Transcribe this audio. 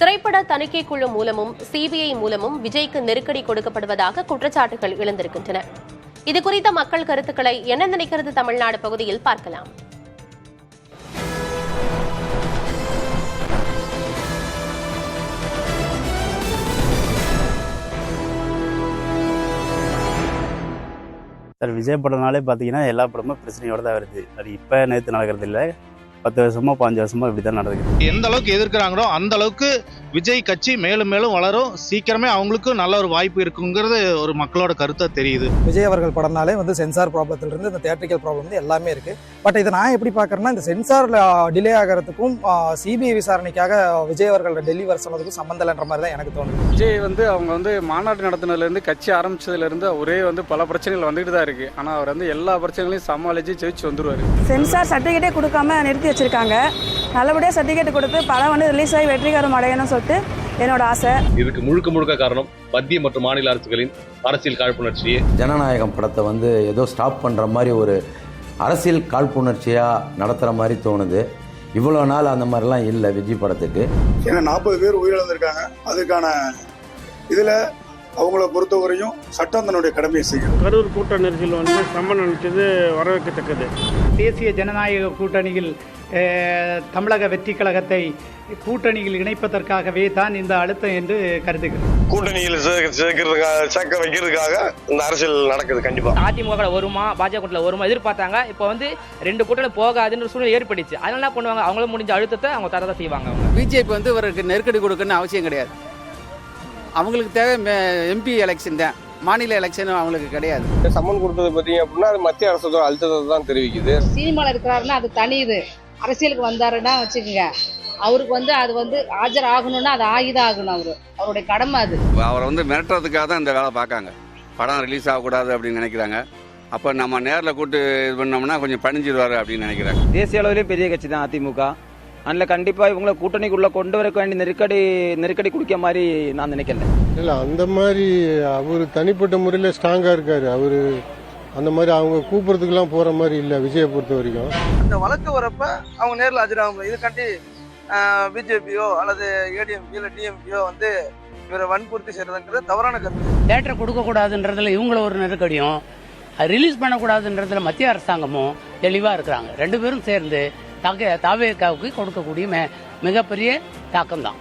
திரைப்பட தணிக்கை குழு மூலமும் சிபிஐ மூலமும் விஜய்க்கு நெருக்கடி கொடுக்கப்படுவதாக குற்றச்சாட்டுகள் எழுந்திருக்கின்றன. இதுகுறித்த மக்கள் கருத்துக்களை என்ன நினைக்கிறது தமிழ்நாடு பகுதியில் பார்க்கலாம். சார், விஜய் படம்னாலே பார்த்தீங்கன்னா எல்லா படமும் பிரச்சனையோட தான் வருது. அது இப்போ நேற்று நடக்கிறது இல்லை, 10 வருஷமா 15 வருஷமா இப்படி தான் நடக்குது. எந்த அளவுக்கு எதிர்க்கிறாங்களோ அந்த அளவுக்கு விஜய் கட்சி மேலும் மேலும் வளரும். சீக்கிரமே அவங்களுக்கு நல்ல ஒரு வாய்ப்பு இருக்குங்கிறது ஒரு மக்களோட கருத்தா தெரியுது. விஜய் அவர்கள் படம்னாலே சென்சார் ப்ராப்ளத்திலிருந்து இந்த தியேட்ரிக்கல் ப்ராப்ளம் எல்லாமே இருக்கு. பட் இதை நான் எப்படி பார்க்கறேன்னா, இந்த சென்சார் டிலே ஆகிறதுக்கும் சிபிஐ விசாரணைக்காக விஜய் அவர்கள் டெல்லி வர சொன்னதுக்கும் சம்பந்தம் இல்லைன்ற மாதிரி தான் எனக்கு தோணுது. விஜய் அவங்க மாநாடு நடத்தினதுலேருந்து கட்சி ஆரம்பிச்சதுலேருந்து ஒரே பல பிரச்சனைகள் வந்துட்டு தான் இருக்கு. ஆனால் அவர் எல்லா பிரச்சனைகளையும் சமாளிச்சு ஜெயிச்சு வந்துருவாரு. சென்சார் சர்டிஃபிகேட்டே கொடுக்காம நிறுத்தி வச்சிருக்காங்க. நல்லபடியாக சர்டிஃபிகேட் கொடுத்து படம் ரிலீஸ் ஆகி வெற்றிகரம் அடையணும்னு சொல்லிட்டு என்னோட ஆசை. இதுக்கு முழுக்க காரணம் மத்திய மற்றும் மாநில அரசுகளின் அரசியல் காழ்ப்புணர்ச்சியே. ஜனநாயகம் படத்தை ஏதோ ஸ்டாப் பண்ற மாதிரி ஒரு அரசியல் காழ்ப்புணர்ச்சியா நடத்துற மாதிரி தோணுது. இவ்வளவு நாள் அந்த மாதிரிலாம் இல்லை விஜய் படத்துக்கு. ஏன்னா 40 பேர் உயிரிழந்திருக்காங்க. அதுக்கான இதுல அவங்கள பொறுத்தவரையும் சட்டம் தன்னுடைய கடமையை செய்யும். கரூர் கூட்ட நெரிசல் சம்மன் அளித்தது வரவேற்கத்தக்கது. தேசிய ஜனநாயக கூட்டணியில் தமிழக வெற்றி கழகத்தை கூட்டணியில் இணைப்பதற்காகவே தான் இந்த அழுத்தம் என்று கருதுகிறேன். கூட்டணியில் சேர்க்க வைக்கிறதுக்காக இந்த அரசியல் நடக்குது. கண்டிப்பா அதிமுக வருமா பாஜக வருமா எதிர்பார்த்தாங்க. இப்போ 2 கூட்டணி போகாதுன்ற சூழ்நிலை ஏற்பட்டுச்சு. அதனால என்ன பண்ணுவாங்க, அவங்களும் முடிஞ்ச அழுத்தத்தை அவங்க தரதான் செய்வாங்க. பிஜேபி இவருக்கு நெருக்கடி கொடுக்கணும்னு அவசியம் கிடையாது. அவங்களுக்கு தேவை எம்பி எலெக்ஷன் தான், மாநில எலெக்ஷன் அவங்களுக்கு கிடையாது. சம்மன் கொடுத்தது பார்த்தீங்க அப்படின்னா அது மத்திய அரசோட அழுத்தத்தை தான் தெரிவிக்குது. சினிமாவில் இருக்கிறாருன்னா அது தனி. இது அரசியலுக்கு வந்தாருன்னா வச்சுக்கோங்க, அவருக்கு அது ஆஜர் ஆகணும்னா அது ஆகிதான் ஆகணும். அவருடைய கடமை அது. அவரை மிரட்டுறதுக்காக தான் இந்த வேலை பார்க்காங்க. படம் ரிலீஸ் ஆகக்கூடாது அப்படின்னு நினைக்கிறாங்க. அப்போ நம்ம நேரில் கூட்டு இது பண்ணோம்னா கொஞ்சம் பணிஞ்சிடுவாரு அப்படின்னு நினைக்கிறாங்க. தேசிய அளவிலே பெரிய கட்சி தான் அதிமுக. அதில் கண்டிப்பாக இவங்களை கூட்டணிக்குள்ளே கொண்டு வர வேண்டிய நெருக்கடி குடிக்க மாதிரி நான் நினைக்கல. இல்லை, அந்த மாதிரி அவர் தனிப்பட்ட முறையில் ஸ்ட்ராங்காக இருக்காரு. அவர் அந்த மாதிரி அவங்க கூப்பிட்றதுக்கெல்லாம் போகிற மாதிரி இல்லை விஜயை பொறுத்த வரைக்கும். அந்த வழக்கு வரப்ப அவங்க நேரில் ஆஜராகும். இதுக்காண்டி பிஜேபியோ அல்லது ஏடிஎம்பியோ இல்லை டிஎம்பியோ இவரை வன்புறுத்தி செய்யறதுங்கிறது தவறான கருத்து. தேட்டரை கொடுக்கக்கூடாதுன்றதுல இவங்கள ஒரு நெருக்கடியும், ரிலீஸ் பண்ணக்கூடாதுன்றதுல மத்திய அரசாங்கமும் தெளிவாக இருக்கிறாங்க. 2 பேரும் சேர்ந்து தாவேக்காவுக்கு கொடுக்கக்கூடிய மிகப்பெரிய தாக்கம் தான்.